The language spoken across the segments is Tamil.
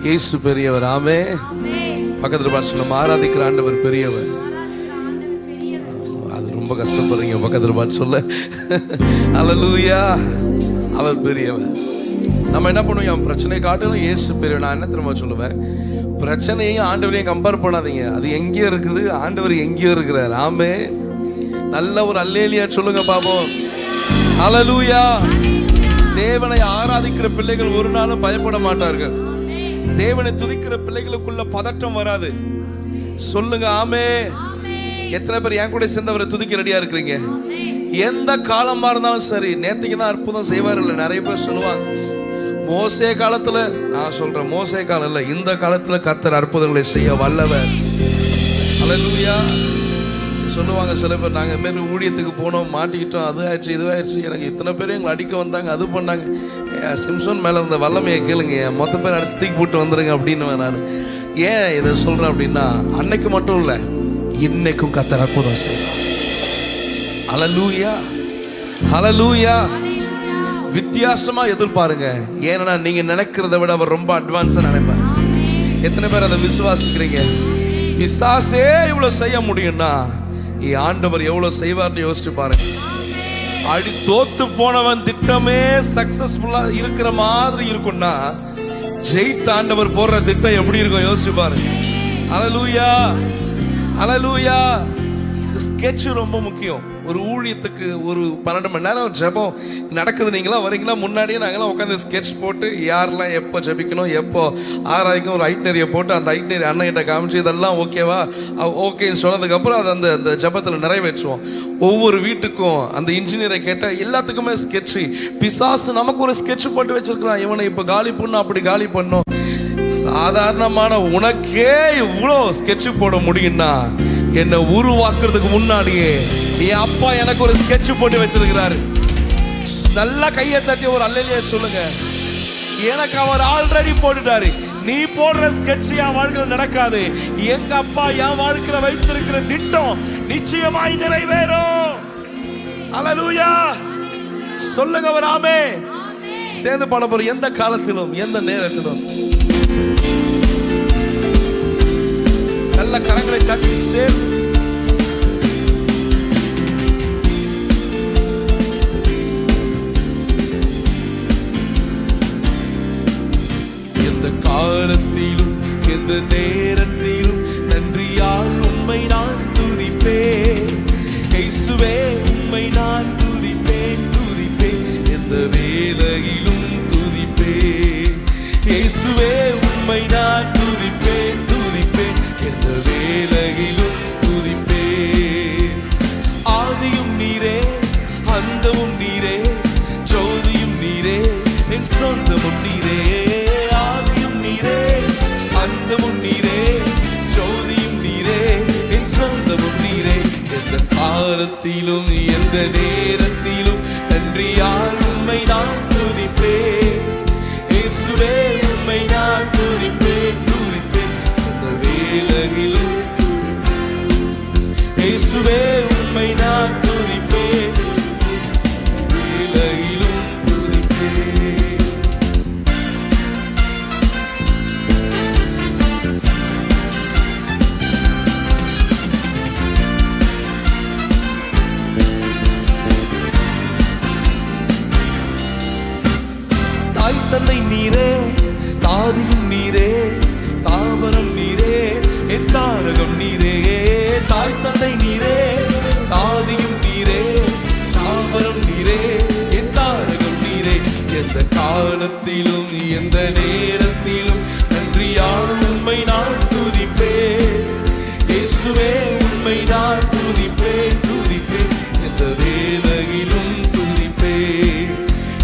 இயேசு பெரியவர். ஆமே. பக்கத்துல பார்த்து நம்ம ஆராதிக்கிற ஆண்டவர் பெரியவர். அது ரொம்ப கஷ்டப்படுறீங்க பக்கத்துல பார்த்து சொல்ல. அல்லேலூயா. அவர் பெரியவர். நம்ம என்ன பண்ணுவோம், என் பிரச்சனை காட்டிலும் இயேசு பெரியவர். நான் என்ன திரும்ப சொல்லுவேன், பிரச்சனையும் ஆண்டவரையும் கம்பேர் பண்ணாதீங்க. அது எங்கேயோ இருக்குது, ஆண்டவர் எங்கேயோ இருக்கிறார். ஆமே. நல்ல ஒரு அல்லேலியா சொல்லுங்க பாப்போம். அல்லேலூயா. தேவனை ஆராதிக்கிற பிள்ளைகள் ஒரு நாளும் பயப்பட மாட்டார்கள். தேவனை துதிக்கிற பிள்ளைகளுக்குள்ள பதட்டம் வராது. சொல்லுங்க ஆமே. எத்தனை பேர் என் கூட சேர்ந்தவரை துதிக்க ரெடியா இருக்கிறீங்க? எந்த காலமா இருந்தாலும் சரி. நேற்றுக்கு தான் அற்புதம் செய்வார் இல்லை, நிறைய பேர் சொல்லுவாங்க. மோசே காலத்துல, நான் சொல்றேன் மோசே காலம் இல்லை, இந்த காலத்துல கர்த்தர் அற்புதங்களை செய்ய வல்லவர். அல்லேலூயா. சொல்லுவாங்க சில பேர், நாங்கள் மாரி ஊழியத்துக்கு போனோம், மாட்டிக்கிட்டோம், அது ஆயிடுச்சு இது ஆயிடுச்சு, எனக்கு இத்தனை பேரும் எங்களை அடிக்க வந்தாங்க, அது பண்ணாங்க. சிம்சோன் மேலே இருந்த வல்லமையை கேளுங்க, மொத்த பேர் அடிச்சு தூக்கி போட்டு வந்துடுங்க அப்படின்னு நான் ஏன் இதை சொல்கிறேன் அப்படின்னா, அன்னைக்கு மட்டும் இல்லை, இன்னைக்கும் கர்த்தர் அற்புதம் செய்யலாம். அல்லேலூயா. அல்லேலூயா. வித்தியாசமா எதிர்பாருங்க. ஏன்னா நீங்க நினைக்கிறத விட அவர் ரொம்ப அட்வான்ஸா நினைப்பார். எத்தனை பேர் அதை விசுவாசிக்கிறீங்க? பிசாசே இவ்வளவு செய்ய முடியும்னா ஆண்டவர் எவ்வளவு செய்வார்னு யோசிச்சு பாருங்க. அடி தோத்து போனவன் திட்டமே சக்சஸ்ஃபுல்லா இருக்கிற மாதிரி இருக்கும்னா, ஜெயித்த ஆண்டவர் போடுற திட்டம் எப்படி இருக்கும் யோசிச்சு பாருங்க. அல்லேலூயா. அல்லேலூயா. ஸ்கெட்ச் ரொம்ப முக்கியம். ஒரு ஊழியத்துக்கு ஒரு 12 மணி நேரம் ஜெபம் நடக்குது, நீங்களாம் வரீங்களா, முன்னாடியே நாங்களாம் உட்காந்து ஸ்கெட்ச் போட்டு யாரெல்லாம் எப்போ ஜெபிக்கணும், எப்போ ஆராய்க்கும் ஒரு ஐட்னரியை போட்டு அந்த ஐட்னரி அண்ணன்கிட்ட காமிச்சு இதெல்லாம் ஓகேவா, ஓகேன்னு சொன்னதுக்கப்புறம் அதை அந்த ஜெபத்தில் நிறைவேற்றுவோம். ஒவ்வொரு வீட்டுக்கும் அந்த இன்ஜினியரை கேட்டால் எல்லாத்துக்குமே ஸ்கெட்சு. பிசாசு நமக்கு ஒரு ஸ்கெட்ச் போட்டு வச்சிருக்கிறான், இவனை இப்போ காலி பண்ணும், அப்படி காலி பண்ணும். சாதாரணமான உனக்கே இவ்வளோ ஸ்கெட்சு போட முடியும்னா, என்னை உருவாக்குறதுக்கு முன்னாடியே என் அப்பா எனக்கு ஒரு ஸ்கெட்ச் போட்டு வச்சிருக்கிறாரு. நல்லா கையை தட்டி ஒரு அல்லேலூயா சொல்லுங்க. எனக்கு அவர் ஆல்ரெடி போட்டுட்டாரு. நீ போடுற ஸ்கெட்ச் என் வாழ்க்கையில் நடக்காது. எங்க அப்பா என் வாழ்க்கையில வைத்திருக்கிற திட்டம் நிச்சயமாய் நிறைவேறும். அல்லேலூயா சொல்லுங்க. அவர் ஆமே. சேர்ந்து பாட போற எந்த காலத்திலும் எந்த நேரத்திலும் நல்ல கரங்களை தட்டி சேர்ந்து எந்த காலத்திலும் எந்த நேரத்திலும் நன்றியால் உம்மை நான் துதிப்பேன். இயேசுவே உம்மை நான் துதிப்பேன் துதிப்பேன். எந்த வேளையிலும் துதிப்பேன். இயேசுவே உம்மை நான் துதிப்பேன் துதிப்பேன். எந்த வேளையிலும் துதிப்பேன். ஆதியும் நீரே அந்தமும் நீரே, ஜோதியும் நீரே என் சொந்தமும் நீரே. ஆதியும் நீரே அந்தமும் நீரே, ஜோதியும் நீரே என் சொந்தமும் நீரே. எந்த காலத்திலும் எந்த நேரத்திலும் நன்றியால் உம்மை நான் துதிப்பேன். இயேசுவே உம்மை நான் துதிப்பேன் துதிப்பேன். எந்த வேளையிலும் இயேசுவே உம்மை நான் துதிப்பேன். வேளையிலும் துதிப்பேன். தாய் தந்தை நீரே, தாதியும் நீரே, தாவரம் நீரே, என் தாரகம் நீரே. தாய் தந்தை நீரே, தாதியும் நீரே, தாவரம் நீரே, என் தாரகம் நீரே. எந்த காலத்திலும் எந்த நேரத்திலும் நன்றியால் உம்மை நான் துதிப்பேன். இயேசுவே உம்மை நான் துதிப்பேன் துதிப்பேன். எந்த வேளையிலும் துதிப்பேன்.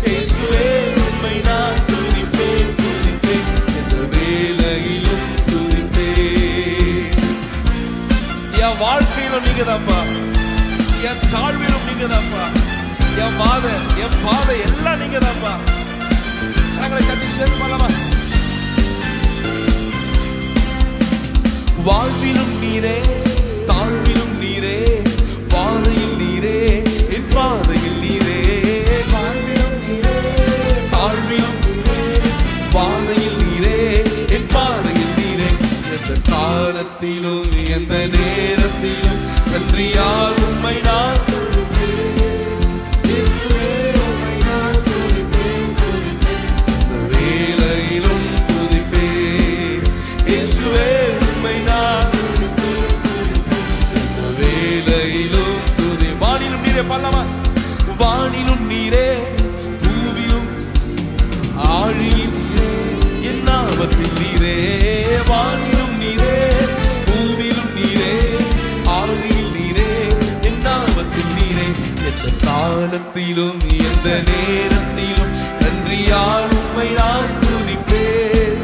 இயேசுவே உம்மை நான் துதிப்பேன் துதிப்பேன். எந்த வேளையிலும் துதிப்பேன். என் வாழ்க்கையிலும் நீங்க தான்ப்பா, என் தாழ்விலும் நீங்க தான்ப்பா, என் பாதை எல்லாம் நீங்க தான்ப்பா. நாங்களை கட்டி சேர்த்து பண்ணலாமா? வாழ்விலும் நீரே, தாழ்விலும் நீரே, பாதையில் நீரே, என் பாதையில் நீரே. வாழ்விலும் நீரே, தாழ்விலும் நீரே, பாதையில் நீரே, என் காலத்திலும் எந்த நேரத்திலும் நன்றியால் உம்மை நான் வேலையிலும் துதிப்பேன் இயேசுவே உம்மை நான் வேலையிலும் துதி. வானிலும் நீரே பாடலாமா? வானிலும் நீரே பூவிலும் ஆழியும் என் நாமத்தில் நீரே. வானிலும் நீரே பூவிலும் நீரே ஆழியில் நீரே என் நாமத்தில் நீரே. எந்த காலத்திலும் எந்த நேரத்திலும் நன்றியால் உம்மை நான் துதிப்பேன்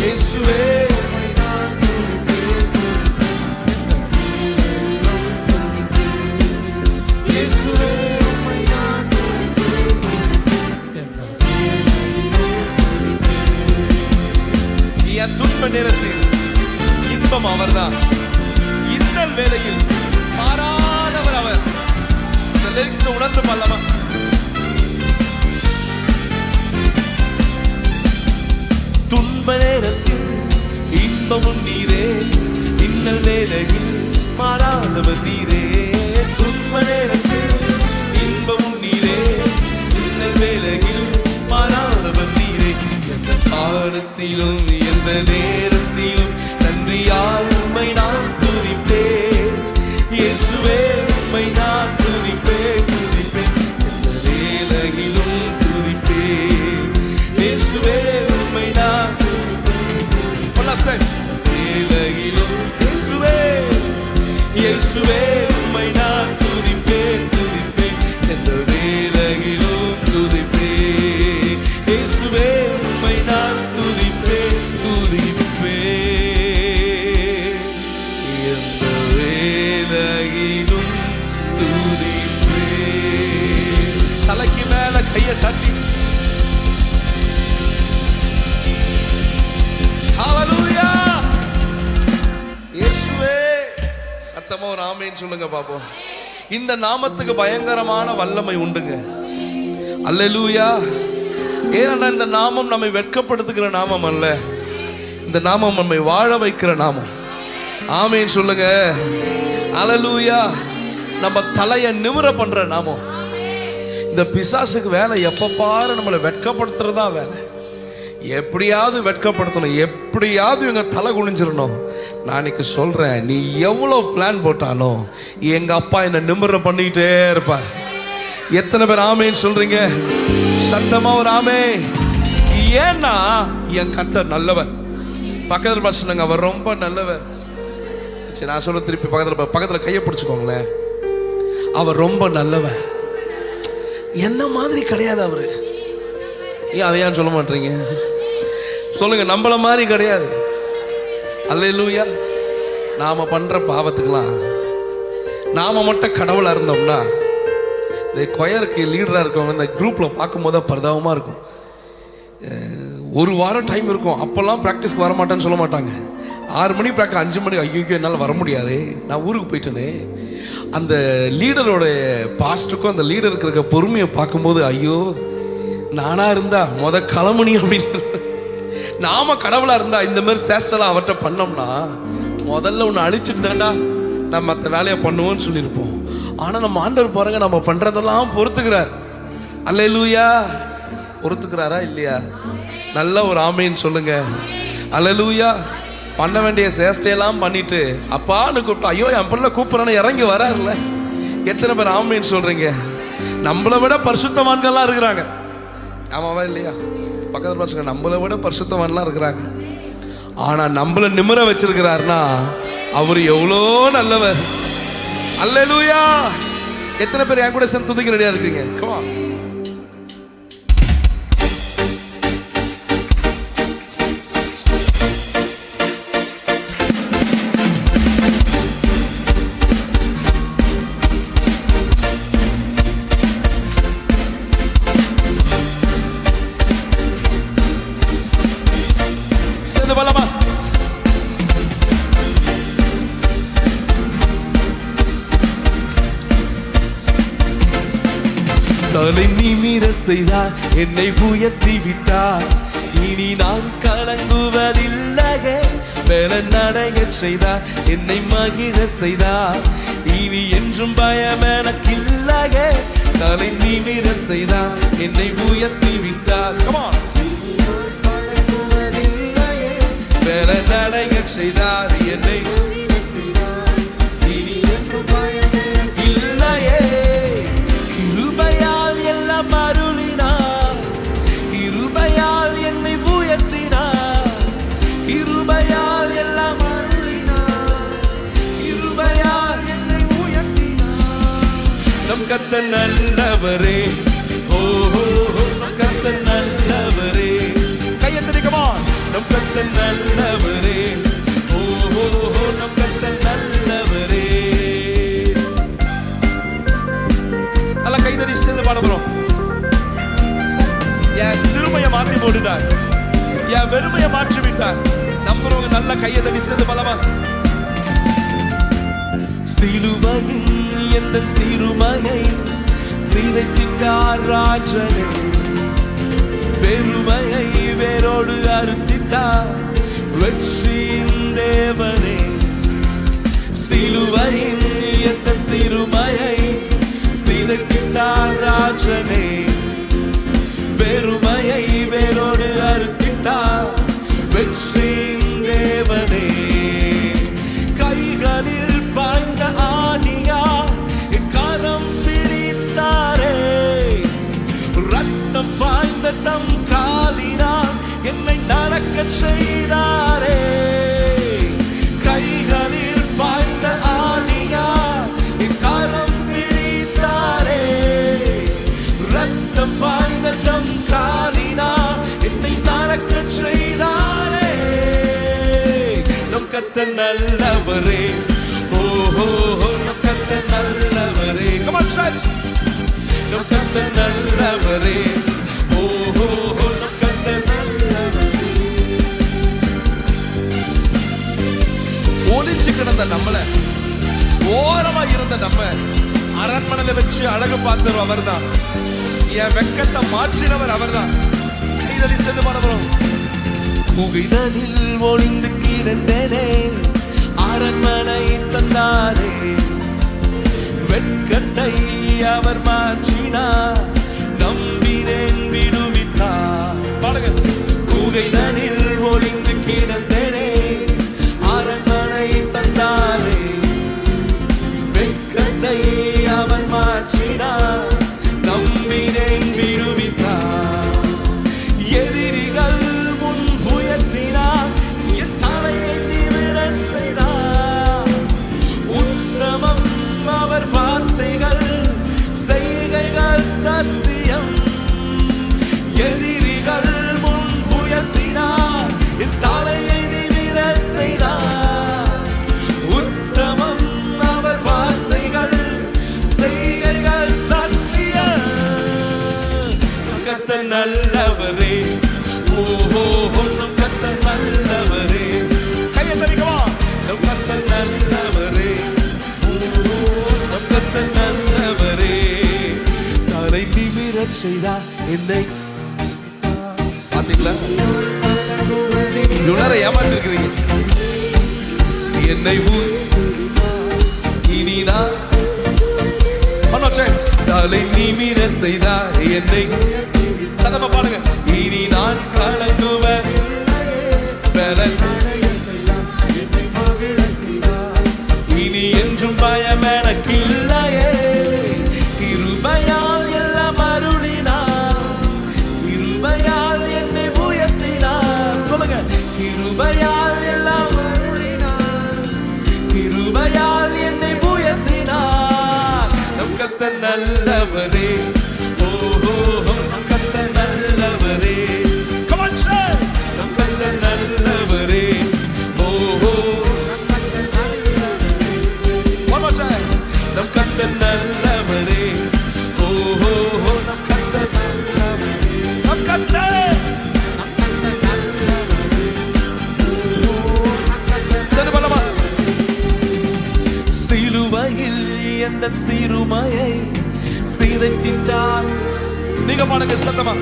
இயேசுவே. என் துன்ப நேரத்தில் இன்பம் அவர்தான், இன்னல் வேளையில் மாறாதவர் அவர். இந்த லிரிக்ஸ் உணர்ந்து பாடலாமா? துன்ப நேரத்தில் இன்பமும் நீரே, இன்னல் வேளையில் மாறாதவர் நீரே. துன்ப நேரத்தில் இன்பமும் நீரே, இன்னல் வேளையில் மாறாதவர் நீரே. எந்த காலத்திலும் எந்த நேரத்திலும் நன்றியால் உம்மை நான் துதிப்பேன் இயேசுவே. உம்மை நான் துதிப்பேன் துதிப்பேன் எந்த வேளையிலும் துதிப்பேன் இயேசுவே. உம்மை நான் வேளையிலும் இயேசுவே இயேசுவே உம்மை நான் துதிப்பேன் துதிப்பேன் எந்த வேளையிலும் துதிப்பேன் இயேசுவே. உம்மை நான் துதிப்பேன் துதிப்பேன் எந்த வேளையிலும் துதிப்பேன். தலைக்கு மேல கையை தட்டி ஹல்லேலூயா இயேசுவே. சத்தமா ஒரு ஆமென் சொல்லுங்க பாப்போம். இந்த நாமத்துக்கு பயங்கரமான வல்லமை உண்டுங்க. அல்லேலூயா. ஏன்னா இந்த நாமம் நம்மை வெட்கப்படுத்துகிற நாமம் அல்ல, இந்த நாமம் நம்மை வாழ வைக்கிற நாமம். ஆமென் சொல்லுங்க. அல்லேலூயா. நம்ம தலையை நிமிர பண்ற நாமம். இந்த பிசாசுக்கு வேலை எப்ப பாரு நம்மளை வெட்கப்படுத்துறதா வேலை. எப்படியாவது வெட்கப்படுத்தணும், எப்படியாவது இவங்க தலை குனிஞ்சிடணும். நான் இன்னைக்கு சொல்றேன், நீ எவ்வளவு பிளான் போட்டாலும் எங்க அப்பா என்ன நிமிர பண்ணிக்கிட்டே இருப்பார். எத்தனை பேர் ஆமேன்னு சொல்றீங்க? சத்தமா ஒரு ஆமே. ஏன்னா என் கர்த்தர் நல்லவர். பக்கத்தில் பார்த்து அவர் ரொம்ப நல்லவர். சரி, நான் சொல்ல திருப்பி பக்கத்தில் கையை பிடிச்சுக்கோங்களேன். அவர் ரொம்ப நல்லவர். என்ன மாதிரி கிடையாது அவரு. ஏன் அதையான்னு சொல்ல மாட்டீங்க? சொல்லுங்க, நம்மள மாதிரி கிடையாது. அல்லேலூயா. நாம பண்ற பாவத்துக்கெல்லாம் நாம மட்டும் கடவுளா இருந்தோம்னா, இந்த கொயருக்கு லீடரா இருக்கவங்க இந்த குரூப்ல பார்க்கும்போது பரிதாபமா இருக்கும். ஒரு வாரம் டைம் இருக்கும், அப்பெல்லாம் ப்ராக்டிஸ்க்கு வர மாட்டேன்னு சொல்ல மாட்டாங்க. 6 மணி ப்ராக்டிஸ், 5 மணி, ஐயோ என்னால் வர முடியாது, நான் ஊருக்கு போயிட்டேனே. அந்த லீடரோட பாஸ்டருக்கும் அந்த லீடருக்கு இருக்க பொறுமையை பார்க்கும்போது, ஐயோ நானா இருந்தா கிளம்புனி அப்படின்னு. நாம கடவுளா இருந்தா இந்த மாதிரி சேஷ்டெல்லாம் அவர்கிட்ட பண்ணோம்னா, முதல்ல ஒன்று அழிச்சுட்டு தாண்டா நம்ம மற்ற வேலையை பண்ணுவோம்னு சொல்லியிருப்போம். ஆனா நம்ம ஆண்டவர் பாருங்க, நம்ம பண்றதெல்லாம் பொறுத்துக்கிறார். அல்லேலூயா. பொறுத்துக்கிறாரா இல்லையா? நல்ல ஒரு ஆமேன்னு சொல்லுங்க. அல்லேலூயா. பண்ண வேண்டிய சேஷ்டையெல்லாம் பண்ணிட்டு அப்பான்னு கூப்பிட்டா, ஐயோ என் பிள்ளை கூப்பிட்றான்னு இறங்கி வராருல்ல. எத்தனை பேர் ஆமேன்னு சொல்றீங்க? நம்மளை விட பரிசுத்தவான்கள்லாம் இருக்கிறாங்க. ஆமாவா இல்லையா? பக்கத்தில் பசங்க நம்மளை விட பரிசுத்தவான்லாம் இருக்கிறாங்க. ஆனா நம்மளை நிமிர வச்சிருக்கிறாருன்னா அவர் எவ்வளோ நல்லவர். அல்லேலூயா. எத்தனை பேர் என் கூட சேர்ந்து துதிக்க ரெடியா இருக்கீங்க? come on. தலை நிமிர செய்தார், என்னை உயர்த்தி விட்டார். இனி நான் கலங்குவதில்லையே, பலனடைய செய்தார், என்னை மகிழ செய்தார். இனி என்றும் பயம் எனக்கில்லையே, தலை நிமிர செய்தார், என்னை உயர்த்தி விட்டார். பலனடைய செய்தார், என்னை இனி என்றும் பயம் எனக்கில்லையே. கிருபையால் எல்லாம் அருளினார், கிருபையால் என்னை உயர்த்தினார், கிருபையால் எல்லாம் அருளினார், கிருபையால் என்னை உயர்த்தினார். நம் கர்த்தர் நல்லவரே, ஓஹோ நம் கர்த்தர் நல்லவரே. கையெழுந்திருக்குமா? நம் கர்த்தர் நல்லவரே, ஓஹோ நம் கர்த்தர் நல்லவரே. நல்லா கைதடி சேர்ந்து பாட போறோம். என் சிறுமையை மாற்றி போட்டுட்டார், என் வெறுமையை மாற்றி விட்டார். நம்புறவங்க நல்ல கையை தடி சேர்ந்து பலமா. சிலுவையின் எந்த சிறுமையை சிதைத்திட்டார் ராஜனே, பெருமையை வேரோடு அறுத்திட்டார் வெற்றியின் தேவனே. சிலுவையின் எந்த சிறுமையை சிதைத்திட்டார் ராஜனே, பெருமையை வேரோடு அறுத்திட்டார் வெற்றியின் தேவனே. கைகளில் பாய்ந்த ஆணியா என் கரம் பிடித்தாரே, ரத்தம் பாய்ந்த தம் காலினால் என்னை நடக்க செய்தாரே. கைகளில் பாய்ந்த ஆணியா என் கரம் பிடித்தாரே, ரத்தம் பாய்ந்த தம் காலினால் என்னை நடக்க செய்தாரே. நம் கர்த்தர் நல்லவரே, ஓஹோ நம் கர்த்தர் நல்லவரே. Come on church. நம் கர்த்தர் நல்லவரே, ஓஹோ நம் கர்த்தர் நல்லவரே. ஒளிச்சு கிடந்த நம்மள, ஓரமா இருந்த நம்ம அரண்மனையில வச்சு அழகு பார்த்தவர் அவர்தான். என் வெக்கத்தை மாற்றினவர் அவர்தான். இதனை சேர்ந்து பாடுறோம். புகைதலில் ஒளிந்து கிடந்தேனே, அரண்மனை தந்தாரே, வெட்கத்தை அவர் மாற்றினார், நம்பினேன் விடுவித்தார். பாடுங்க. புகைதலில் ஒளிந்து கிடந்தேனே, அரண்மனை தந்தாரே, வெட்கத்தை அவர் மாற்றினார், நம்பினேன் விடுவித்தார். எதிரிகள் முன் உயர்த்தினார், என் தலையை நிமிர செய்தார். உத்தமம் அவர் வார்த்தைகள், செய்கைகள் சத்தியம். எதிரிகள் முன் உயர்த்தினார், என் தலையை நிமிர செய்தார். உத்தமம் அவர் வார்த்தைகள், செய்கைகள் சத்தியம். கர்த்தர் நல்லவரே, ஓஹோ நம் கர்த்தர் நல்லவரே. கையை தரிக்கவா? நம் கர்த்தர் நல்லவரே, ஓஹோ நம் கர்த்தர் நல்லவரே. தலை நிமிரச் செய்தார் என்னை. பாத்தீங்களா? உணர ஏமாற்றிருக்கிறீங்க. என்னை இனி நான் தலை நிமிர செய்தார் என்னை. சதமா பாடுங்க. இனி நான் கலங்குவேன், இனி என்றும் பயம் எனக்கில்லையே. கிருபையால் எல்லாம் அருளினார், கிருபையால் என்னை உயர்த்தினார். சொல்லுங்க. கிருபையால் எல்லாம் அருளினார், கிருபையால் என்னை உயர்த்தினார். நம் கர்த்தர் நல்லவரே, ஓஹோ நம் கர்த்தர் நல்லவரே. Come on church. நம் கர்த்தர் நல்லவரே, ஓஹோ one more time. நம் கர்த்தர் நல்லவரே, ஓஹோ நம் கர்த்தர் நல்லவரே. நம் கர்த்தர் சதுபலமா. சிலுவையில் எந்த சிறுமையை சிதைத்திட்டார். நீங்க பாடுங்க சத்தமா.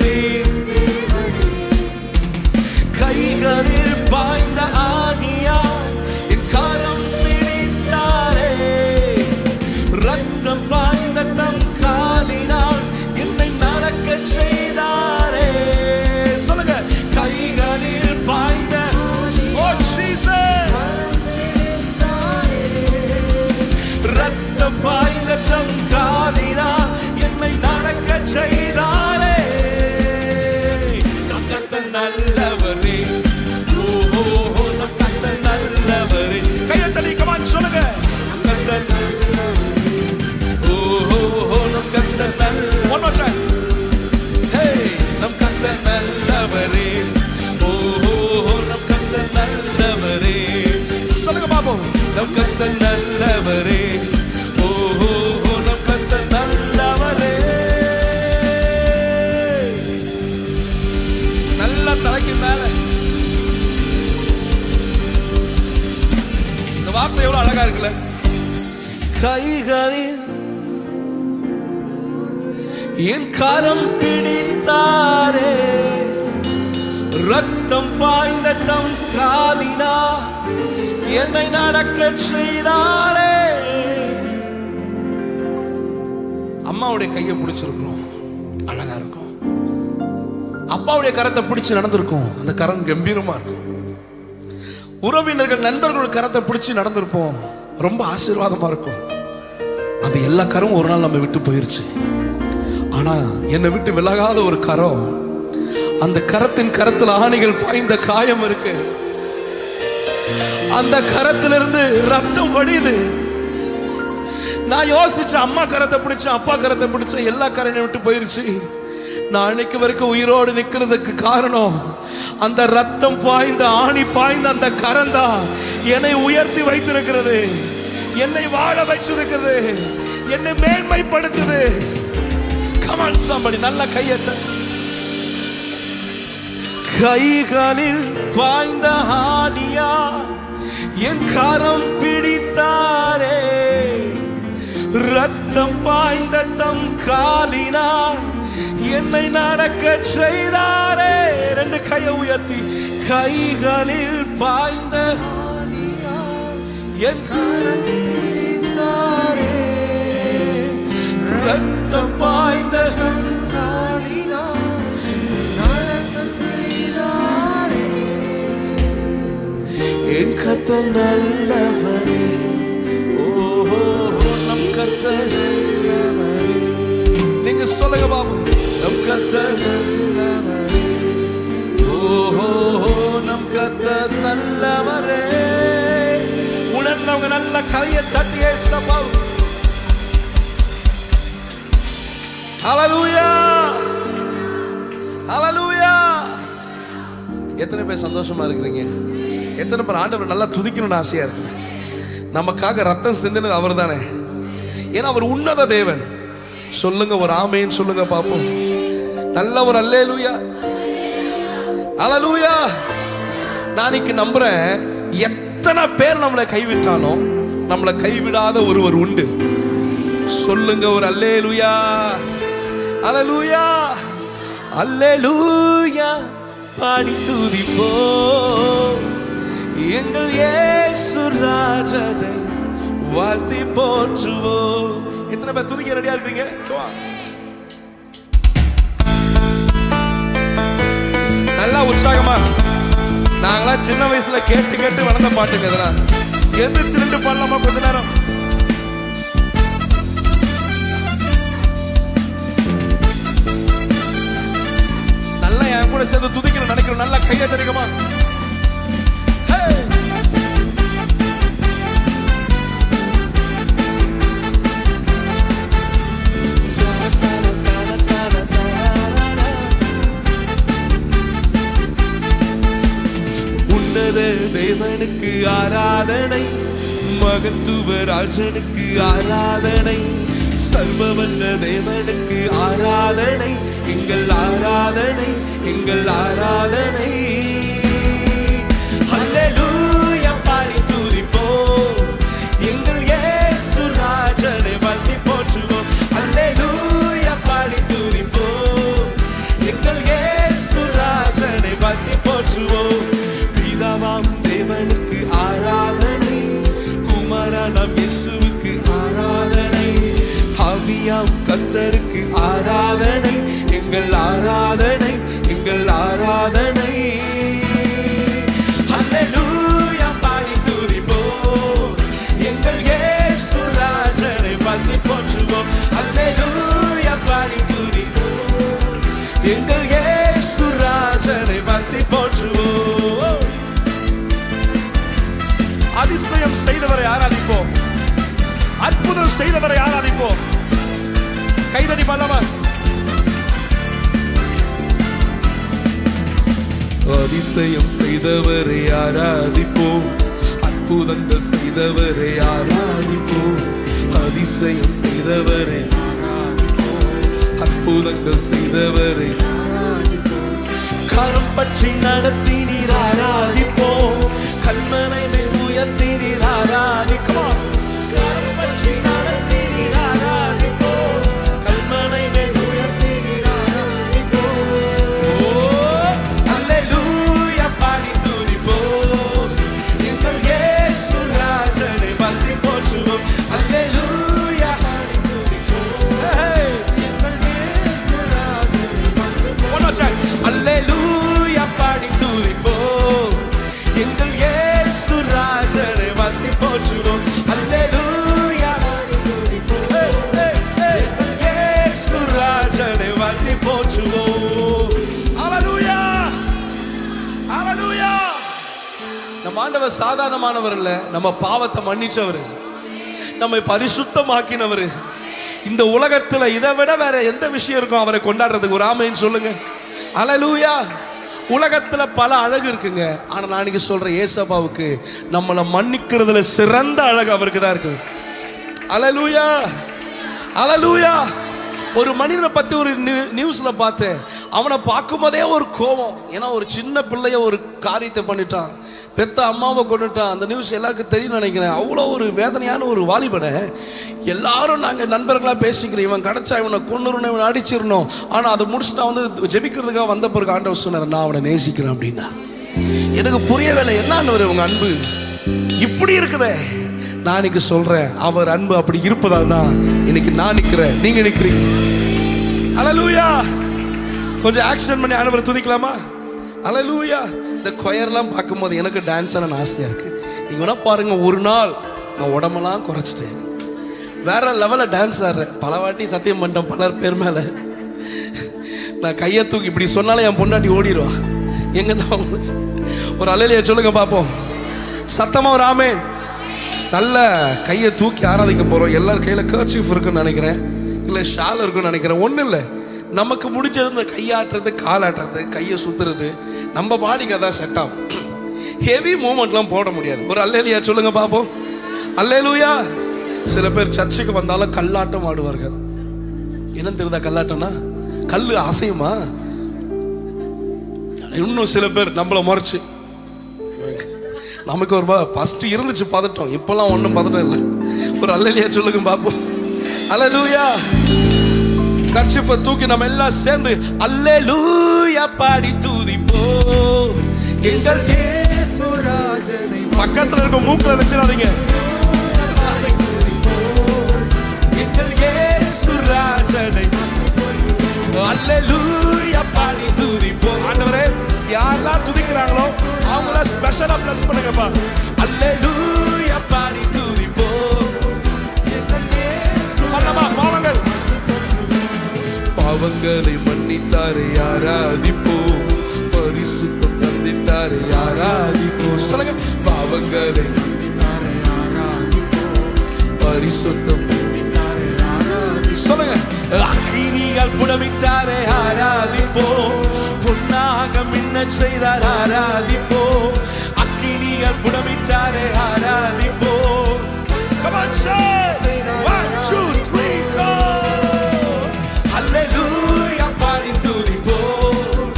தேவரே, கைகளில் பாய்ந்த ஆணியா என் கரம் பிடித்தாரே, ரத்தம் பாய்ந்த தம் காலினால் என்னை நடக்க செய்தாரே. சொல்லுங்க, கைகளில் பாய்ந்த ரத்தம் பாய்ந்த தம் காலினால் என்னை நடக்க செய்தாரே. நம் கர்த்தர் நல்லவரே, ஓ நம் கர்த்தர் நல்லவரே. கையை தட்டி கமான் சொல்லுங்க, நம் கர்த்தர் ஓ நம் கர்த்தர் நல்ல. one more time. Hey, நம் கர்த்தர் நல்லவரே, ஓ நம் கர்த்தர் நல்லவரே. சொல்லுங்க பாப்போம், நம் கர்த்தர் நல்லவரே, ஓ நம் கர்த்தர் நல்லவரே. நல்ல தலைக்கு மேல இந்த வார்த்தை எவ்வளவு அழகா இருக்குல்ல. கைகளில் என் கரம் பிடித்தாரே, ரத்தம் பாய்ந்த தம் காலினா என்னை நடக்க செய்தாரே. அம்மாவுடைய கையை பிடிச்சிருக்கணும், அழகா இருக்கும். அப்பாவுடைய கரத்தை பிடிச்சு நடந்திருக்கும், அந்த கரம் கம்பீரமா இருக்கும். உறவினர்கள் நண்பர்கள் கரத்தை பிடிச்சு நடந்திருப்போம், ரொம்ப ஆசீர்வாதமா இருக்கும். அந்த எல்லா கரமும் ஒரு நாள் நம்ம விட்டு போயிருச்சு. ஆனா என்னை விட்டு விலகாத ஒரு கரம், அந்த கரத்தின் கரத்தில் ஆணிகள் பாய்ந்த காயம் இருக்கு. அந்த கரத்திலிருந்து ரத்தம் வடியுது. நான் யோசிச்சேன், அம்மா கரத்தை பிடிச்சேன், அப்பா கரத்தை பிடிச்சேன், எல்லா கரையும் விட்டு போயிருச்சு. நான் அன்னைக்கு வரைக்கும் உயிரோடு நிற்கிறதுக்கு காரணம் அந்த ரத்தம் பாய்ந்த ஆணி பாய்ந்த அந்த கரம் தான் என்னை உயர்த்தி வைத்திருக்கிறது, என்னை வாழ வைச்சிருக்கிறது, என்னை மேன்மைப்படுத்துது. Come on somebody, நல்ல கையத்த. கைகளில் பாய்ந்த ஆணியா என் கரம் பிடித்தாரே, ரத்தம் பாய்ந்த தம் காலினால் என்னை நடக்க செய்தாரே. ரெண்டு கையை உயர்த்தி, கைகளில் பாய்ந்த என் கரம் பிடித்தாரே, ரத்தம் பாய்ந்த என் கர்த்தர் நல்லவரே, ஓ நம் கர்த்தர் நல்லவரே. நீங்க சொல்லுங்க பாபு, நம் கர்த்தர் நல்லவரே, ஓ நம் கர்த்தர் நல்லவரே. உணர்ந்தவங்க நல்ல கையை தட்டி ஏசுப்பா. ஹல்லேலூயா, ஹல்லேலூயா. எத்தனை பேர் சந்தோஷமா இருக்கிறீங்க? எத்தனை பேர் ஆண்டவர் நல்லா துதிக்கணும்னு ஆசையா இருக்கு? நமக்காக ரத்தம் சிந்தினது அவர் தானே, ஏன்னா அவர் உன்னத தேவன். சொல்லுங்க ஒரு ஆமேன்னு சொல்லுங்க பாப்போம். நல்ல ஒரு அல்லேலூயா, ஹல்லேலூயா. நான் இன்னைக்கு நம்புறேன், எத்தனை பேர் நம்மளை கைவிட்டாலும் நம்மளை கைவிடாத ஒருவர் உண்டு. சொல்லுங்க ஒரு அல்லேலூயா, அல்லேலூயா, அல்லேலூயா. பாடி துதிப்போம் எங்கள் இயேசு ராஜனை வாழ்த்தி போற்றுவோம். எத்தனை பேர் துதிக்க ரெடியா இருக்கீங்க? நல்லா உற்சாகமா. நாங்களாம் சின்ன வயசுல கேட்டு கேட்டு வளர்ந்த பாட்டுங்க இதெல்லாம். எந்திரிச்சு நின்று பாடலாமா கொஞ்ச நேரம்? நல்லா என் கூட சேர்ந்து துதிக்கணும் நினைக்கிறோம். நல்லா கையை தெரியுமா? தேவனுக்கு ஆராதனை, மகத்துவ ராஜனுக்கு ஆராதனை, சர்வவல்ல தேவனுக்கு ஆராதனை, எங்கள் ஆராதனை, எங்கள் ஆராதனை. அல்லேலூயா பாடி துதிப்போம் எங்கள் இயேசு ராஜனை வாழ்த்தி போற்றுவோம். அல்லேலூயா பாடி துதிப்போம் எங்கள் போற்றுவோம். பிதாவாம் தேவனுக்கு ஆராதனை, குமாரனாம் இயேசுவுக்கு ஆராதனை, ஆவியாம் கர்த்தருக்கு ஆராதனை, எங்கள் ஆராதனை, எங்கள் ஆராதனை. அல்லேலூயா பாடி துதிப்போம், எங்கள் இயேசு ராஜனை வாழ்த்தி போற்றுவோம். அல்லேலூயா பாடி துதிப்போம், எங்கள் இயேசு ராஜனை வாழ்த்தி போற்றுவோம். அதிசயம் செய்தவரை ஆராதிப்போம், அற்புதம் செய்தவரை ஆராதிப்போம். கைதடி பல்லவன். அதிசயம் செய்தவரை ஆராதிப்போம், அற்புதங்கள் செய்தவரை ஆராதிப்போம். அதிசயம் செய்தவரை ஆராதிப்போம், அற்புதங்கள் செய்தவரை ஆராதிப்போம். கரம் பற்றி நடத்தினீர் ஆராதிப்போம், கல்மனை மேல் உயர்த்தினீர் ஆராதிப்போம். கரம் பற்றி நடத்தினீர் ஆராதிப்போம், கல்மனை மேல் உயர்த்தினீர் ஆராதிப்போம். அல்லேலூயா பாடி துதிப்போம், எங்கள் இயேசு ராஜனை வாழ்த்தி போற்றுவோம். அல்லேலூயா பாடி துதிப்போம், எங்கள் இயேசு ராஜனை வாழ்த்தி போற்றுவோம். அல்லேலூயா பாடி துதிப்போம், எங்கள் இயேசு ராஜனை வாழ்த்தி போற்றுவோம். அல்லேலூயா எங்கள் இயேசு ராஜனை வாழ்த்தி போற்றுவோம். அல்லேலூயா, அல்லேலூயா. நம்ம ஆண்டவர் சாதாரணமானவர் இல்ல, நம்ம பாவத்தை மன்னிச்சவர், நம்மை பரிசுத்தமாக்கினவர். இந்த உலகத்துல இதை விட வேற எந்த விஷயம் இருக்கும் அவரை கொண்டாடுறதுக்கு? ஒரு ஆமென் சொல்லுங்க. அல்லேலூயா. உலகத்துல பல அழகு இருக்குங்க, ஆனா நான் இன்னைக்கு சொல்றேன், ஏசப்பாவுக்கு நம்மளை மன்னிக்கிறதுல சிறந்த அழகு அவருக்கு தான் இருக்கு. அல்லேலூயா, அல்லேலூயா. ஒரு மனிதனை பத்தி ஒரு நியூஸ்ல பார்த்தேன், அவனை பார்க்கும் போதே ஒரு கோபம். ஏன்னா ஒரு சின்ன பிள்ளைய ஒரு காரியத்தை பண்ணிட்டான், பெத்த அம்மாவை கொண்டுட்டான். அந்த நியூஸ் எல்லாருக்கும் தெரியும் நினைக்கிறேன். அவ்வளோ ஒரு வேதனையான ஒரு வாலிபனை எல்லாரும் நாங்கள் நண்பர்களாக பேசிக்கிறோம், இவன் கிடைச்சா இவனை கொண்டுறணும், இவனை அடிச்சிடணும். ஆனால் அதை முடிச்சுட்டு நான் வந்து ஜெபிக்கிறதுக்காக வந்த பிறகு ஆண்டவர் சொன்னார், நான் அவனை நேசிக்கிறேன் அப்படின்னா. எனக்கு புரியவில்லை, என்னன்னு உங்க அன்பு இப்படி இருக்குதே. நான் இன்னைக்கு சொல்றேன், அவர் அன்பு அப்படி இருப்பதால் தான் இன்னைக்கு நான் நிற்கிறேன், நீங்க நிற்கிறீங்க. அல்லேலூயா. கொஞ்சம் ஆக்ஷன் பண்ணி ஆண்டவரை துதிக்கலாமா? அல்லேலூயா. இந்த கொயர்லாம் பார்க்கும்போது எனக்கு டான்ஸ் ஆன ஆசையா இருக்கு. நீங்க வேணா பாருங்க, ஒரு நாள் நான் உடம்பெல்லாம் குறைச்சிட்டேன், வேற லெவலில் டான்ஸ் ஆடுறேன். பல வாட்டி சத்தியம் பண்ணிட்டேன் பலர் பேர் மேல. நான் கையை தூக்கி இப்படி சொன்னாலே என் பொண்டாட்டி ஓடிடுவா. எங்க தான் ஒரு அல்லேலூயா சொல்லுங்க பார்ப்போம், சத்தமா ஒரு ஆமென். நல்ல கையை தூக்கி ஆராதிக்க போறோம். எல்லார் கையில கர்ச்சீஃப் இருக்குன்னு நினைக்கிறேன், இல்லை ஷால் இருக்குன்னு நினைக்கிறேன். ஒன்றும் இல்லை, நமக்கு முடிஞ்சது இந்த கையாட்டுறது, காலாட்டுறது, கையை சுத்துறது, நம்ம பாடிக்கு அதான் செட் ஆகும். ஹெவி மூமெண்ட்லாம் போட முடியாது. ஒரு அல்லேலூயா சொல்லுங்க பார்ப்போம். அல்லேலூயா. சில பேர் சர்ச்சுக்கு வந்தாலும் கல்லாட்டம் ஆடுவார்கள். என்ன தெரியுதா கல்லாட்டம்னா? கல்லு அசையுமா? இன்னும் சில பேர் நம்மள முறைச்சு, நமக்கு ஒரு ஃபர்ஸ்ட் இருந்துச்சு பதட்டம், இப்பெல்லாம் ஒன்றும் பதட்டம் இல்லை. ஒரு அல்லேலூயா சொல்லுங்க பார்ப்போம். அல்லேலூயா. கர்ச்சீஃபை தூக்கி நம்ம எல்லாம் சேர்ந்து அல்லேலூயா பாடி துதிப்போம், எங்கள் இயேசு ராஜனை. பக்கத்துல இருக்க மூக்குல வச்சிடாதீங்க. எங்கள் இயேசு ராஜனை அல்லேலூயா பாடி துதிப்போம். ஆண்டவரே, யாரெல்லாம் துதிக்கிறாங்களோ அவங்கள ஸ்பெஷலா பிளஸ் பண்ணுங்கப்பா. அல்லேலூயா பாடி துதிப்போம், எங்கள் இயேசு. பண்ணமா பாவங்கள், பாவங்களை மன்னித்தாரே ஆராதிப்போம், பரிசுத்தம் தந்திட்டாரே ஆராதிப்போம். சொல்லுங்க, பாவங்களை மன்னித்தாரே ஆராதிப்போம், பரிசுத்தம் தந்திட்டாரே ஆராதிப்போம். சொல்லுங்க, அக்கினியால் புடமிட்டாரே ஆராதிப்போம், பொன்னாக மின்ன செய்தார் ஆராதிப்போம், அக்கினியால் புடமிட்டாரே ஆராதிப்போம். Come on, say 1 2 3 go. Hallelujah பாடி துதிப்போம்,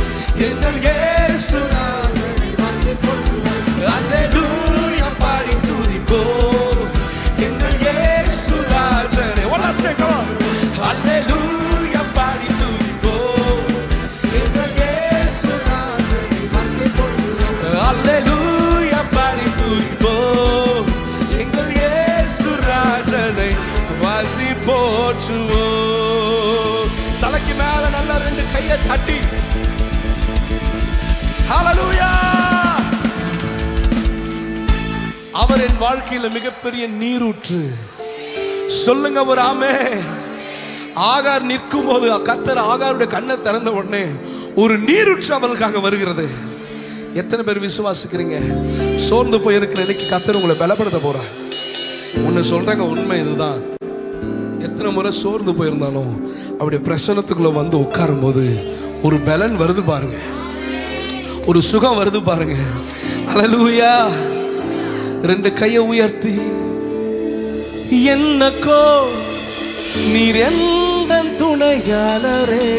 எங்கள் இயேசு ராஜனை வாழ்த்தி போற்றுவோம். Hallelujah பாடி துதிப்போம், எங்கள் இயேசு ராஜனை. One last time, come on. Hallelujah பாடி துதிப்போம், எங்கள் இயேசு ராஜனை வாழ்த்தி போற்றுவோம். தட்டி ஹல்லேலூயா. அவர் என் வாழ்க்கையில மிகப்பெரிய நீரூற்று. சொல்லுங்க ஒரு ஆமென். ஆகார் நிற்கும் போது கர்த்தர் ஆகாருடைய கண்ணை திறந்த உடனே ஒரு நீரூற்று அவர்களுக்காக வருகிறது. எத்தனை பேர் விசுவாசிக்கிறீங்க? சோர்ந்து போயிருக்கிற இன்னைக்கு கர்த்தர் உங்களை பலப்படுத்த போறார். ஒன்னு சொல்றேங்க, உண்மை இதுதான். எத்தனை முறை சோர்ந்து போயிருந்தாலும் அவருடைய பிரசன்னத்துக்குள்ள வந்து உட்காரும் போது ஒரு பலன் வருது பாருங்க, ஒரு சுகம் வருது பாருங்க. ஹல்லேலூயா. ரெண்டு கையை உயர்த்தி, என்னக்கோ நீர் எந்த துணையாளரே,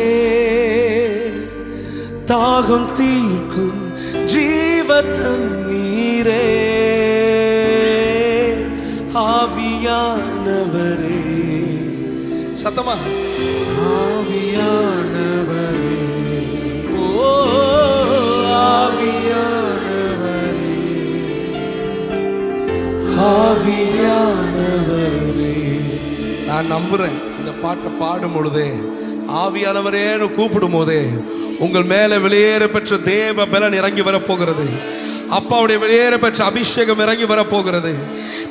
தாகம் தீர்க்கும் ஜீவ தண்ணீரே, ஆவியானவரே. சத்தமா, ஆவியானவரே, ஓ ஆவியானவரே, ஆவியானவரே. நான் நம்புறேன் இந்த பாட்டை பாடும் பொழுதே, ஆவியானவரேன்னு கூப்பிடும் போதே உங்கள் மேல வெளியேற பெற்ற தேவ பலன் இறங்கி வரப்போகிறது. அப்பாவுடைய வெளியேற பெற்ற அபிஷேகம் இறங்கி வரப்போகிறது.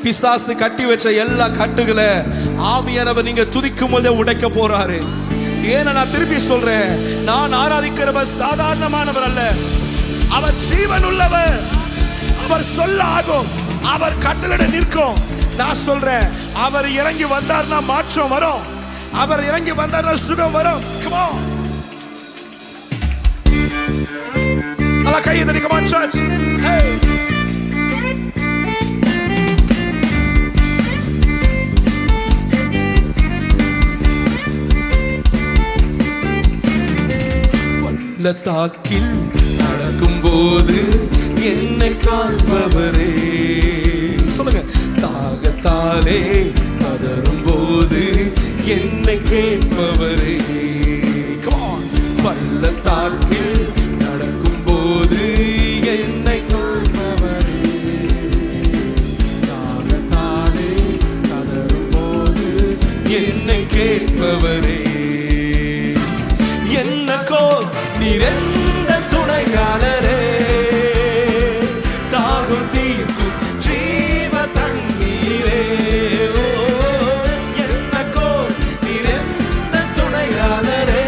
பிசாசு கட்டி வச்ச எல்லா கட்டுகளை ஆவியானவர் நீங்க துதிக்கும் போதே உடைக்க போறாரு. ஏன்னா நான் திருப்பி சொல்றேன், நான் ஆராதிக்கிறவர் சாதாரணமானவர் அல்ல, அவர் ஜீவன் உள்ளவர். அவர் சொல்ல ஆகும், அவர் கட்டளை நிற்கும். நான் சொல்றேன், அவர் இறங்கி வந்தார்னா மாற்றம் வரும், அவர் இறங்கி வந்தார்னா சுகம் வரும். Come on. நல்லா கையை தட்டி, come on church. Hey. பள்ளத்தாக்கில் நடக்கும் போது என்னை காண்பவரே. சொல்லுங்க, தாகத்தாலே பதறும் போது என்னை கேட்பவரே. பள்ளத்தாக்கில் நடக்கும் போது என்னை காண்பவரே, தாகத்தாலே பதறும் போது என்னை கேட்பவரே. என்னக்கோ நீர் எந்த துணையாளரே, தாகம் தீர்க்கும் ஜீவ தண்ணீரே, என்னக்கோ நீர் எந்த துணையாளரே,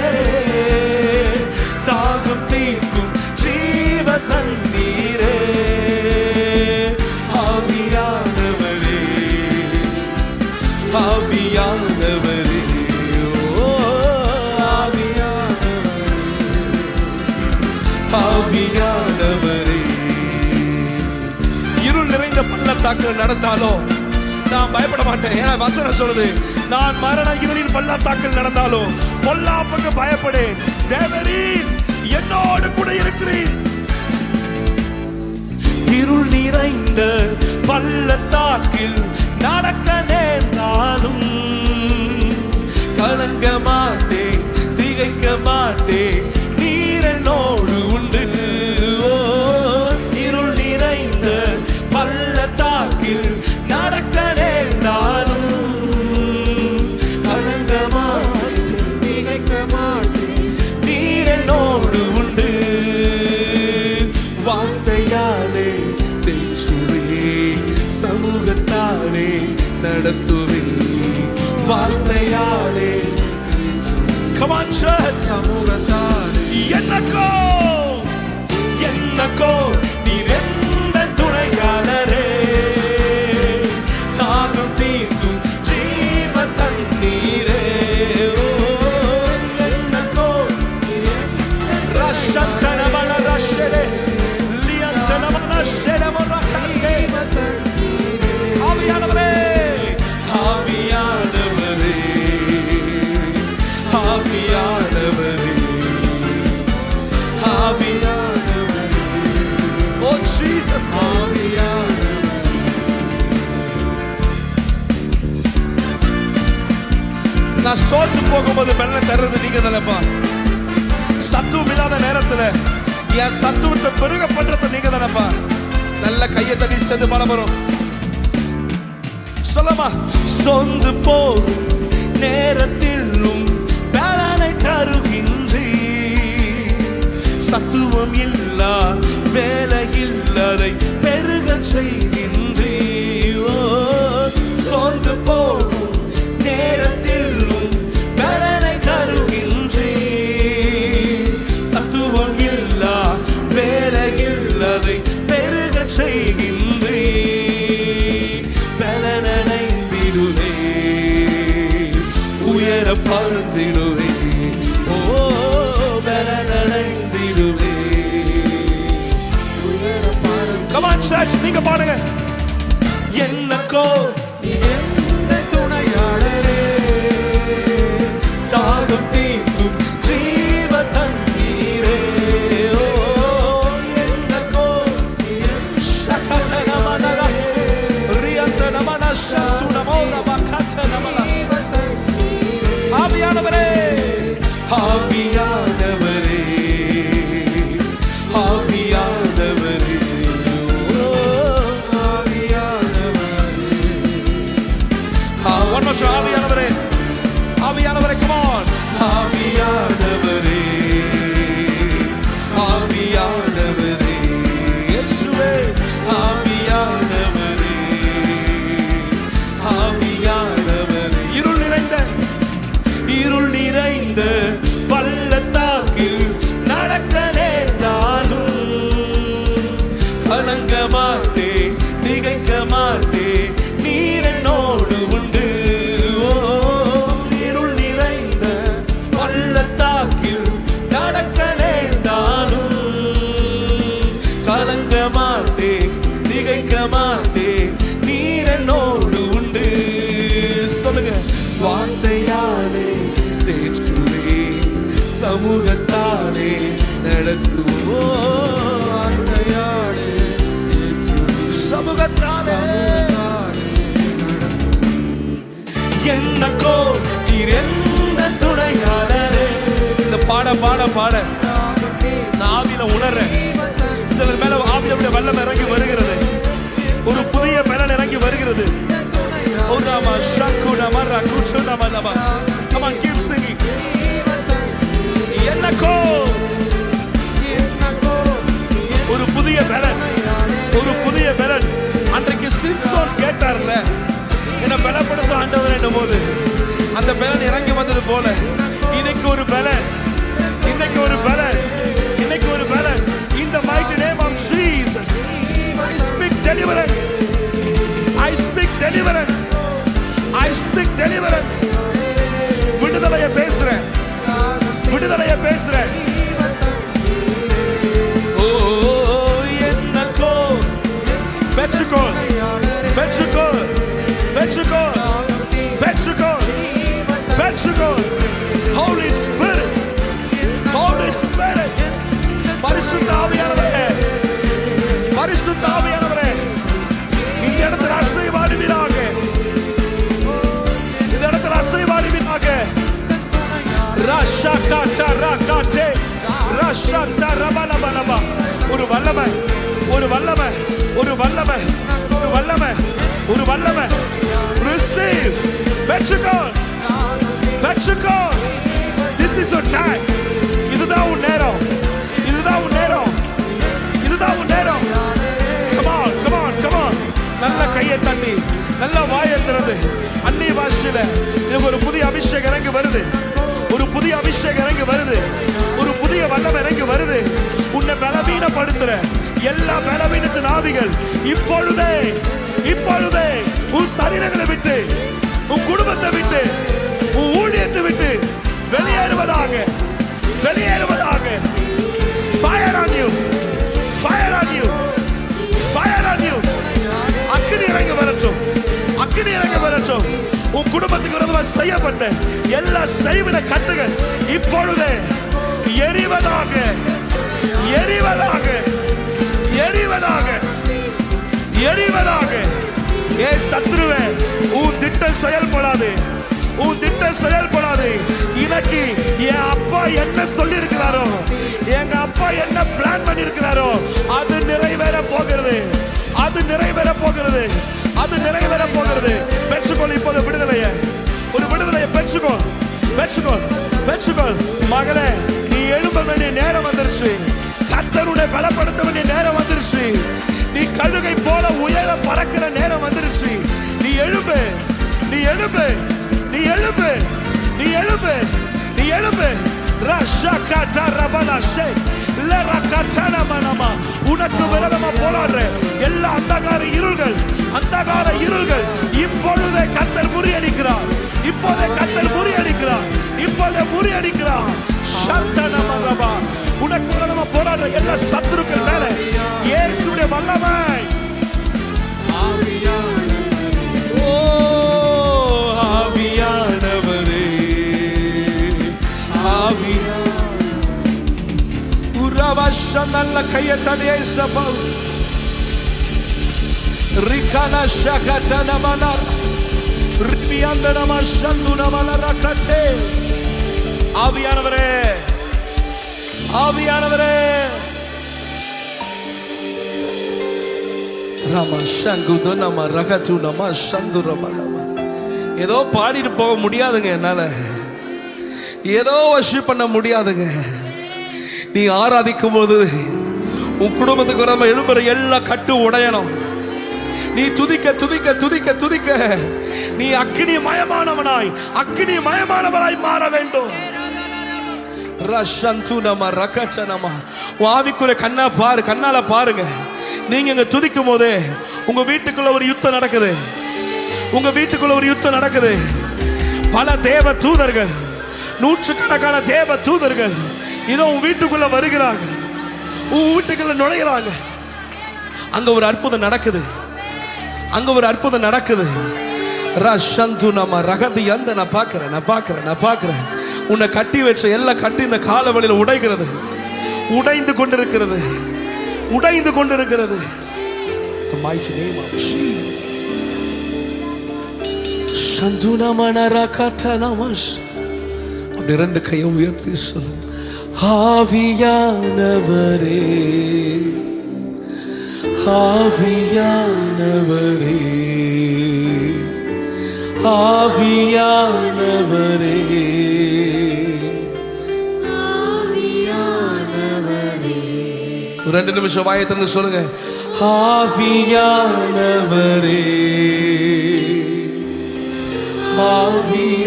தாகம் தீர்க்கும் ஜீவ தண்ணீரே, ஆவியானவரே, ஆவியானவரே, ஆவியானவரே. இருள் நிறைந்த பள்ளத்தாக்கில் நடந்தாலும் நான் பயப்பட மாட்டேன். ஏன்னா வசனம் சொல்லுது, நான் மரண இருளின் பள்ளத்தாக்கில் நடந்தாலும் பொல்லாப்புக்கு பயப்படேன், தேவரீர் என்னோடு கூட இருக்கிறீர். இருள் நிறைந்த பள்ளத்தாக்கில் நடக்க நேர்ந்தாலும் கலங்க மாட்டேன், திகைக்க மாட்டேன், நீர் என்னோடு உண்டு. இருள் நிறைந்த பள்ளத்தாக்கில் நடக்க நேர்ந்தாலும் கலங்க மாட்டேன், திகைக்க மாட்டேன், நீர் என்னோடு உண்டு. வார்த்தையாலே தேற்றுவே, சமூகத்தாலே நடத்துவே, வார்த்தையாலே. Come on church. சமூகத்தாலே என்னக்கோ என்னக்கோ நீர் எந்த துணையாளரே, தாகம் தீர்க்கும் ஜீவ தண்ணீரே, என்னக்கோ ரஷந்தனமன ரஷரே லியந்தனமன ஷெடமரகே, ஆவியானவரே, ஆவியானவரே, ஆவியானவரே, ஆவியானவரே, ஓ ஜீசஸ், ஆவியானவரே. நான் சோர்ந்து போகும்போது வெள்ளம் தர்றது நீங்க தானப்பா. சத்துவம் இல்லாத நேரத்துல என் சத்துவத்தை பெருக பண்றது நீங்க தானப்பா. நல்ல கையை தட்டி சேர்ந்து பாட போறோம். சொல்லமா, சொந்து போகும் நேரத்திலும் பலனை தருகின்றீர், சத்துவம் இல்லா வேலையில் அதை பெருக செய்கின்றீரோ. சோர்ந்து போகும் நேரத்திலும் பலனை தருகின்றீர். சத்துவம் இல்லா வேலையில் அதை பெருக செய்கின்றீர். பலனடைந்திடுவே, உயர பறந்திடுவே. ஓ பலனடைந்திடுவே, உயர பறந்து. Come on church, நீங்க பாடுங்க. என்னக்கோ எந்த துணையாளரே, தாகம் தீர்க்கும் ஜீவ தண்ணீரே. ஓ என்னக்கோ ஷகதனமனக ரியந்தனமன ஷத்துனமோன பகதனமன. ஆவியானவரே, ஆவியானவரே, ஆவியானவரே, one more shot. ஆவியானவரே, ஆவியானவரே, come on. ஆவியானவரே, ஆவியானவரே, இயேசுவே. ஆவியானவரே, ஆவியானவரே. இருள் நிறைந்த பள்ளத்தாக்கில் நடக்க நேர்ந்தாலும் கலங்க மாட்டேன், திகைக்க மாட்டேன், நீர் என்னோடு உண்டு. ஓ இருள் நிறைந்த பள்ளத்தாக்கில் நடக்க நேர்ந்தாலும் கலங்க மாட்டேன், திகைக்க மாட்டேன், நீர் என்னோடு உண்டு. சொல்லுங்க. வார்த்தையாலே தேற்றுவே, சமூகத்தாலே நடத்துவோ. வார்த்தையாலே சமூகத்தாலே என்னக்கோ நீர் எந்த துணையாளரே. இந்த பாட பாட பாட நான் ஆவியில உணர்றேன். சிலர் மேல ஆவியோட வல்லம் இறங்கி வருகிறது, ஒரு புதிய பலன் இறங்கி வருகிறது. Come on, keep singing. என்னக்கோ ஒரு புதிய பலன், ஒரு புதிய பலன். அன்றைக்கு சிம்சோன் கேட்டார்ல, என்ன பலப்படுத்த ஆண்டவர் என்னும் போது அந்த பலன் இறங்கி வந்தது போல இன்னைக்கு ஒரு பலன், இன்னைக்கு ஒரு பலன், இன்னைக்கு ஒரு பலன். In the mighty name of Jesus, I speak deliverance. I speak deliverance. I speak deliverance. விடுதலையை பேசுறேன், விடுதலையை பேசுறேன். ஓ என்னக்கோ பெற்றுக்கோ, பெற்றுக்கோ, பெற்றுக்கோ, பெற்றுக்கோ, பெற்றுக்கோ. Holy Spirit, Holy Spirit, பரிசுத்த ஆவியானவரே, பரிசுத்த ஆவியானவரே, இந்த இடத்துல ஆசீர்வாதவீராக, இந்த இடத்துல ஆசீர்வாதவீராக. ரஷகா ரகதே ரஷதா ரபலபலப. ஒரு வல்லமை, ஒரு வல்லமை, ஒரு வல்லமை, ஒரு வல்லமை, ஒரு வல்லமை. Receive, பெற்றுக்கோ, பெற்றுக்கோ. This is your time. இதுதான் உன் நேரம், இதுதான் உன் நேரம், இதுதான் உன் நேரம். Come on, come on, come on. நல்ல கையை தட்டி, நல்ல வாயை திறந்து அந்நிய பாஷையில எனக்கு ஒரு புதிய அபிஷேகம் இறங்கி வருது, ஒரு புதிய அபிஷேகம் இறங்கி வருது, ஒரு புதிய வல்லமை இறங்கி வருது. உன்னை பலவீனப்படுத்துற எல்லா பலவீனத்தின் ஆவிகள் இப்பொழுதே, இப்பொழுதே உன் சரீரங்களை விட்டு, உன் குடும்பத்தை விட்டு, உன் ஊழியத்தை விட்டு வெளியேறுவதாக, வெளியேறுவதாக. Fire on you, fire on you, fire on you. அக்கினி இறங்கி வரட்டும், அக்கினி இறங்கி வரட்டும். உன் குடும்பத்துக்கு விரோதமாக செய்யப்பட்ட எல்லா செய்வின கட்டுகள் இப்பொழுதே எரிவதாக, எரிவதாக, எரிவதாக, எரிவதாக. ஏ சத்ருவே, உன் திட்டம் செயல்படாது, உன் திட்டம் செயல்படாது. இன்னைக்கு என் அப்பா என்ன சொல்லி இருக்கிறாரோ, எங்க அப்பா என்ன பிளான் பண்ணி இருக்கிறாரோ அது நிறைவேற போகிறது, அது நிறைவேற போகிறது, அது நிறைவேற போகிறது. பெற்றுக்கொள் இப்போது விடுதலைய, ஒரு விடுதலையை பெற்றுக்கொள், பெற்றுக்கொள், பெற்றுக்கொள். மகளே, நீ எழும்ப வேண்டிய நேரம் வந்துருச்சு. போல உயர பறக்கிற நேரம் வந்துருச்சு. நீ எழும்பு, நீ எழும்பு, நீ எழும்பு, நீ எழும்பு, நீ எழும்பு. உனக்கு விரோதமா போராடுற எல்லா அந்தகார இருள்கள், அந்தகார இருள்கள் இப்பொழுதே கர்த்தர் முறியடிக்கிறார். இப்போதே கர்த்தர் முறியடிக்கிறார். இப்போதே முறியடிக்கிறார். உனக்கு விரோதமா போராடுற எல்லா சத்துருக்கள் மேல இயேசுவுடைய வல்லமை. ஆவியானவரே, நல்ல கையை தடையை ஆவியானவரே, ஆவியானவரே, ஏதோ பாடிட்டு போக முடியாதுங்க என்னால, ஏதோ வர்ஷிப் பண்ண முடியாதுங்க. நீ ஆராதிக்கும் போது உன் குடும்பத்துக்கு நம்ம எழும்புற எல்லா கட்டு உடையணும். நீ துதிக்க துதிக்க துதிக்க துதிக்க நீ அக்னி மயமானவனாய், அக்னி மயமானவனாய் மாற வேண்டும். ஆவிக்குரிய கண்ணா பாரு, கண்ணால பாருங்க. நீங்க இங்க துதிக்கும் போதே உங்க வீட்டுக்குள்ள ஒரு யுத்தம் நடக்குது. உங்க வீட்டுக்குள்ள ஒரு யுத்தம் நடக்குது. பல தேவ தூதர்கள், நூற்றுக்கணக்கான தேவ தூதர்கள் இதோ உன் வீட்டுக்குள்ள வருகிறாங்க, உன் வீட்டுக்குள்ள நுழைகிறாங்க. அங்க ஒரு அற்புதம் நடக்குது, அங்க ஒரு அற்புதம் நடக்குது. நான் பார்க்கிறேன், நான் பார்க்கிறேன், நான் பார்க்கிறேன். உன்னை கட்டி வச்ச எல்லா கட்டி இந்த கால வழியில உடைகிறது, உடைந்து கொண்டிருக்கிறது, உடைந்து கொண்டிருக்கிறது. அப்படி ரெண்டு கையை உயர்த்தி சொல்லுங்க. ஆவியானவரே, ஆவியானவரே, ஆவியானவரே, ரெண்டு நிமிஷம் வாயை திறந்து சொல்லுங்க. ஆவியானவரே,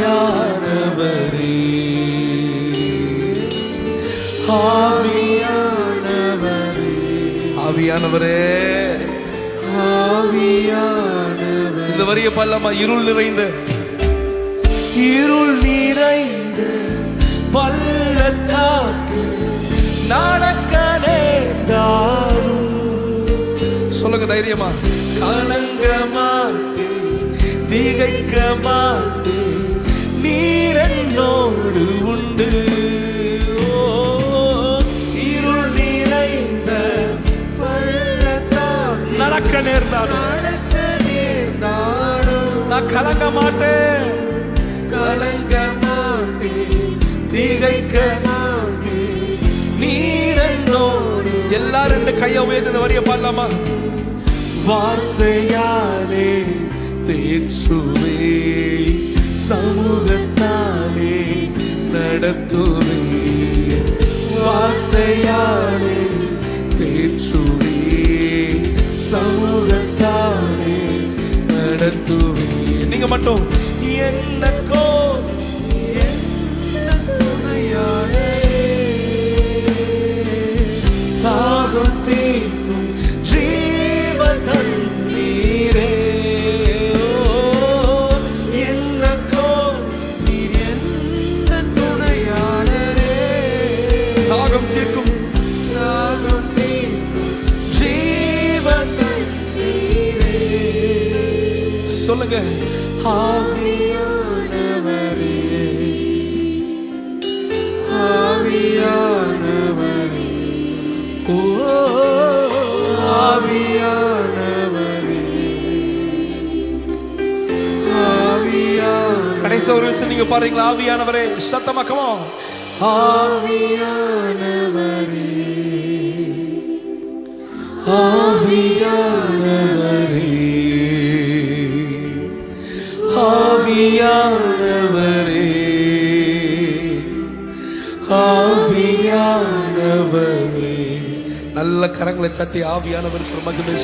ஆவியானவரே, ஆவியானவரே, ஆவியானவரே, ஆவியானவரே. இந்த வரிய பல்லமா, இருள் நிறைந்த, இருள் நிறைந்த பள்ளத்தாக்கு நடக்க நேர்ந்தாலும் சொல்லுங்க தைரியமா. கலங்க மாட்டேன், திகைக்க மாட்டேன், நீர் என்னோடு உண்டு. இருள் நிறைந்த பள்ளத்தாக்கு நடக்க நேர்ந்தாலும் நான் கலங்க மாட்டேன், கலங்க மாட்டேன், திகைக்க மாட்டேன், நீர் என்னோடு. எல்லாரும் ரெண்டு கையை உயர்த்தி வரிய பாடலாமா? வார்த்தையாலே தேற்றுவே, சமூகத்தாலே நடத்துவே, வார்த்தையாலே தேற்றுவே, சமூகத்தாலே நடத்துவே. நீங்க மட்டும் என்னக்கோ தாகம் தீர்க்கும் ஜீவ தண்ணீரே, என்னக்கோ நீர் எந்த துணையாளரே. தாகம் தீர்க்கும், தாகம் தீர்க்கும் ஜீவ தண்ணீரே. சொல்லுங்க. ஆவியானவரே, ஆவியானவரே, ஓ ஆவியானவரே, ஆவியானவரே. கடைசி ஒரு விஷயம் நீங்க பாருங்களா? ஆவியானவரே சத்தமாக்கமோ. ஆவியானவரே, ஆவியானவரே, ஆவியானவரே, ஆவியானவரே. நல்ல கரங்களை தட்டி ஆவியானவருக்கு மகிமை.